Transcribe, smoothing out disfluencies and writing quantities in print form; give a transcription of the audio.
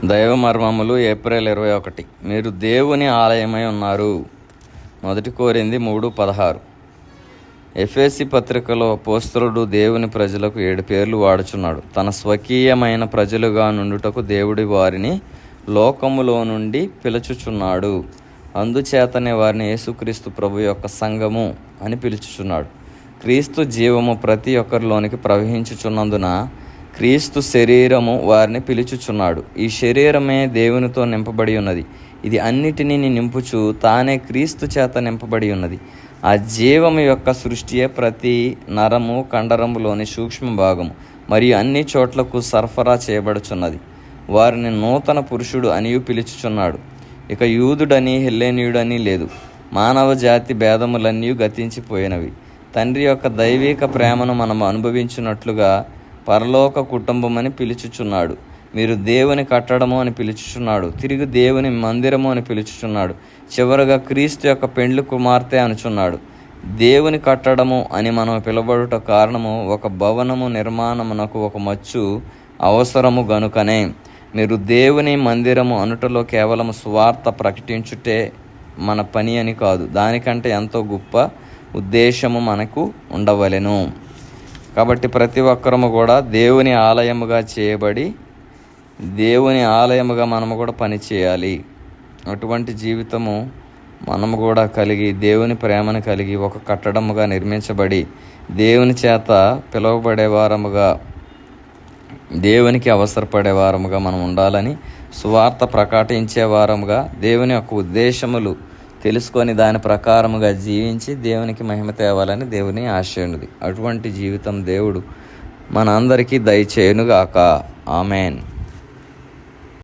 దైవ మర్మములు ఏప్రిల్ 21. మీరు దేవుని ఆలయమై ఉన్నారు. 1 కొరింథీ 3:16. ఎఫెసీ పత్రికలో అపోస్తలుడు దేవుని ప్రజలకు 7 పేర్లు వాడుచున్నాడు. తన స్వకీయమైన ప్రజలుగా నుండుటకు దేవుడి వారిని లోకములో నుండి పిలుచుచున్నాడు. అందుచేతనే వారిని యేసుక్రీస్తు ప్రభు యొక్క సంఘము అని పిలుచుచున్నాడు. క్రీస్తు జీవము ప్రతి ఒక్కరిలోనికి ప్రవహించుచున్నందున క్రీస్తు శరీరము వారిని పిలుచుచున్నాడు. ఈ శరీరమే దేవునితో నింపబడి ఉన్నది. ఇది అన్నిటినీ నింపుచు తానే క్రీస్తు చేత నింపబడి ఉన్నది. ఆ జీవము యొక్క సృష్టియే ప్రతి నరము కండరములోని సూక్ష్మ భాగము మరియు అన్ని చోట్లకు సరఫరా చేయబడుచున్నది. వారిని నూతన పురుషుడు అనియు పిలుచుచున్నాడు. ఇక యూదుడని హెల్లేనీయుడని లేదు. మానవ జాతి భేదములన్నీ గతించిపోయినవి. తండ్రి యొక్క దైవిక ప్రేమను మనము అనుభవించినట్లుగా పరలోక కుటుంబమని పిలుచుచున్నాడు. మీరు దేవుని కట్టడము అని పిలుచుచున్నాడు. తిరిగి దేవుని మందిరము అని పిలుచుచున్నాడు. చివరగా క్రీస్తు యొక్క పెండ్లి కుమార్తె అనుచున్నాడు. దేవుని కట్టడము అని మనం పిలువబడుట కారణము ఒక భవనము నిర్మాణమునకు ఒక మచ్చు అవసరము గనుకనే. మీరు దేవుని మందిరము అనుటలో కేవలం సువార్త ప్రకటించుటే మన పని అని కాదు. దానికంటే ఎంతో గొప్ప ఉద్దేశము మనకు ఉండవలెను. కాబట్టి ప్రతి ఒక్కరము కూడా దేవుని ఆలయముగా చేయబడి దేవుని ఆలయముగా మనము కూడా పని చేయాలి. అటువంటి జీవితము మనము కూడా కలిగి దేవుని ప్రేమను కలిగి ఒక కట్టడముగా నిర్మించబడి దేవుని చేత పిలువబడే వారముగా దేవునికి అవసరపడే వారముగా మనం ఉండాలని, సువార్త ప్రకటించే వారముగా, దేవుని యొక్క ఉద్దేశములు తెలుసుకొని దాని ప్రకారముగా జీవించి దేవునికి మహిమ తేవాలని దేవుని ఆశ ఉన్నది. అటువంటి జీవితం దేవుడు మన అందరికీ దయచేయునుగాక. ఆమెన్.